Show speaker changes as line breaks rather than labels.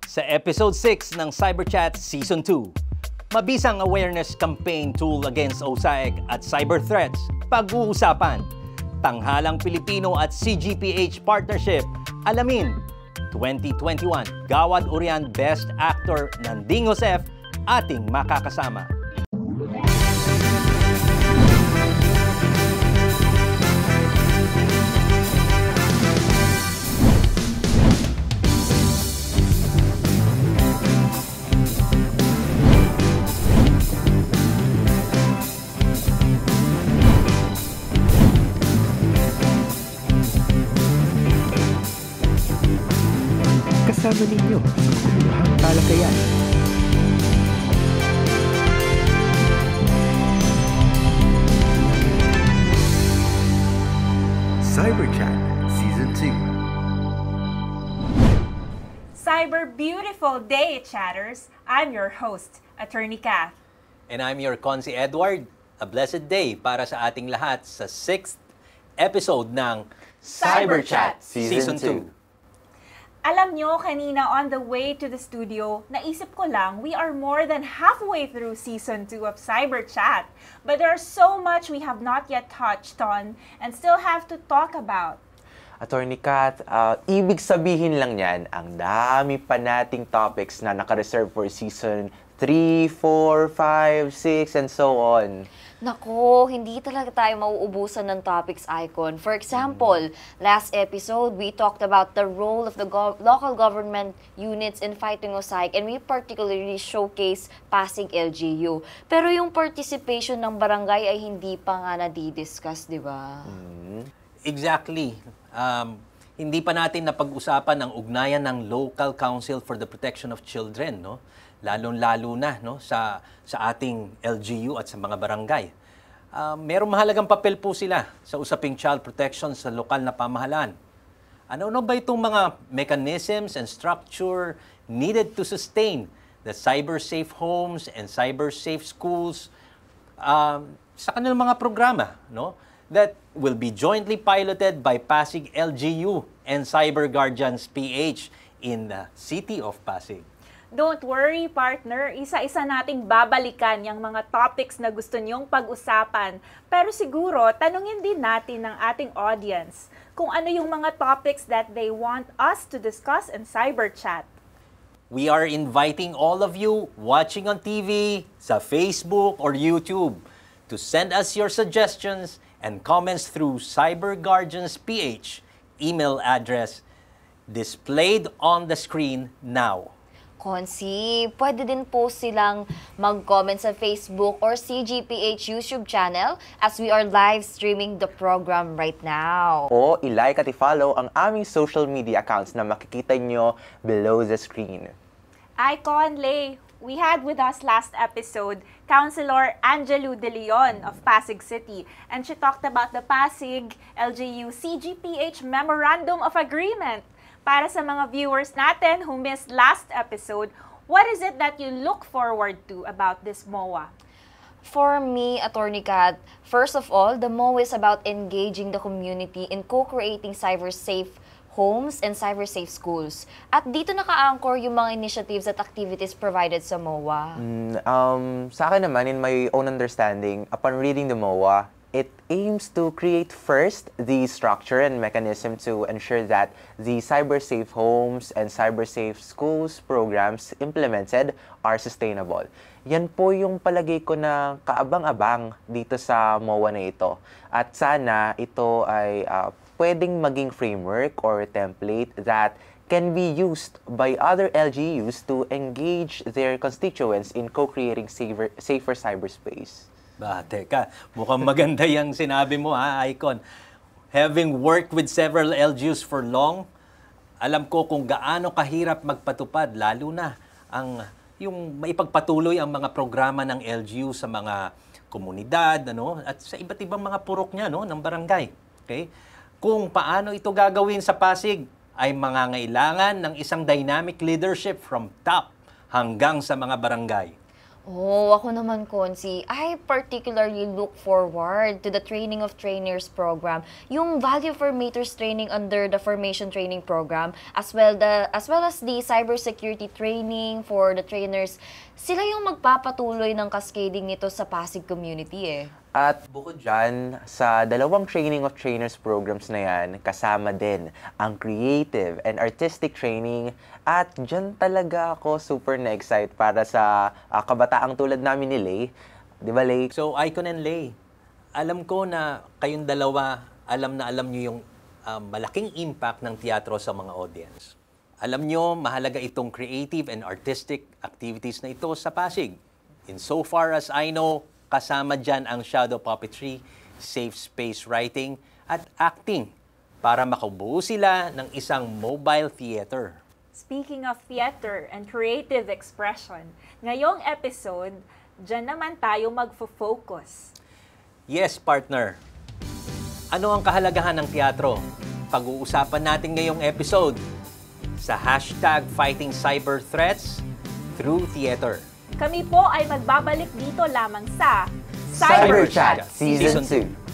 Sa episode 6 ng CyberChat Season 2, mabisang awareness campaign tool against OSAIC at cyber threats, pag-uusapan, Tanghalang Pilipino at CGPH partnership, alamin, 2021 Gawad Urian Best Actor Nanding Josef, ating makakasama.
Kasama ninyo sa makuluhang talakayan. CyberChat Season 2.
Cyber beautiful day, chatters! I'm your host, Attorney Kath.
And I'm your Consi Edward. A blessed day para sa ating lahat sa 6th episode ng CyberChat Season 2.
Alam nyo, kanina on the way to the studio, naisip ko lang, we are more than halfway through Season 2 of CyberChat. But there's so much we have not yet touched on and still have to talk about.
Attorney Kath, ibig sabihin lang yan, ang dami pa nating topics na naka-reserve for Season 3, 4, 5, 6, and so on.
Nako, hindi talaga tayo mauubusan ng topics, Icon. For example, last episode, we talked about the role of the local government units in fighting OSAIC, and we particularly showcase Pasig LGU. Pero yung participation ng barangay ay hindi pa nga nadidiscuss, di ba?
Exactly. Hindi pa natin napag-usapan ang ugnayan ng Local Council for the Protection of Children, no? Lalong-lalo na, no, sa ating LGU at sa mga barangay. Merong mahalagang papel po sila sa usaping child protection sa lokal na pamahalaan. Ano ba itong mga mechanisms and structure needed to sustain the cyber-safe homes and cyber-safe schools sa kanilang mga programa, no, that will be jointly piloted by Pasig LGU and Cyber Guardians PH in the city of Pasig.
Don't worry, partner. Isa-isa nating babalikan yung mga topics na gusto niyong pag-usapan. Pero siguro, tanungin din natin ng ating audience kung ano yung mga topics that they want us to discuss in CyberChat.
We are inviting all of you watching on TV, sa Facebook or YouTube to send us your suggestions and comments through Cyber Guardians PH email address displayed on the screen now.
Konsi, pwede din po silang mag-comment sa Facebook or CGPH YouTube channel as we are live streaming the program right now.
O i-like at i-follow ang aming social media accounts na makikita nyo below the screen.
Icon Lay, we had with us last episode Councilor Angelo De Leon of Pasig City, and she talked about the Pasig LGU CGPH Memorandum of Agreement. Para sa mga viewers natin who missed last episode, what is it that you look forward to about this MOA?
For me, Attorney Kat, first of all, the MOA is about engaging the community in co-creating cyber-safe homes and cyber-safe schools. At dito naka-anchor yung mga initiatives at activities provided sa MOA.
Sa akin naman, in my own understanding, upon reading the MOA, it aims to create first the structure and mechanism to ensure that the cyber-safe homes and cyber-safe schools programs implemented are sustainable. Yan po yung palagay ko na kaabang-abang dito sa MOA na ito. At sana ito ay pwedeng maging framework or template that can be used by other LGUs to engage their constituents in co-creating safer cyberspace.
Teka, mukhang maganda yung sinabi mo, Icon. Having worked with several LGUs for long, alam ko kung gaano kahirap magpatupad, lalo na yung maipagpatuloy ang mga programa ng LGU sa mga komunidad, at sa iba't ibang mga purok niya, ng barangay. Okay? Kung paano ito gagawin sa Pasig, ay mangangailangan ng isang dynamic leadership from top hanggang sa mga barangay.
Oh, ako naman, Konsi, I particularly look forward to the Training of Trainers program, yung Value Formators training under the Formation Training program, as well as the cybersecurity training for the trainers. Sila yung magpapatuloy ng cascading nito sa Pasig community eh.
At bukod dyan, sa dalawang Training of Trainers programs na yan, kasama din ang creative and artistic training. At dyan talaga ako super na-excite para sa kabataang tulad namin ni Lay. Di ba, Lay?
So, Icon and Lay, alam ko na kayong dalawa, alam nyo yung malaking impact ng teatro sa mga audience. Alam nyo, mahalaga itong creative and artistic activities na ito sa Pasig. In so far as I know, kasama dyan ang shadow puppetry, safe space writing, at acting para makabuo sila ng isang mobile theater.
Speaking of theater and creative expression, ngayong episode, dyan naman tayo magfo-focus.
Yes, partner. Ano ang kahalagahan ng teatro? Pag-uusapan natin ngayong episode sa hashtag Fighting Cyber Threats Through Theater.
Kami po ay magbabalik dito lamang sa
Cyber Chat Season 2.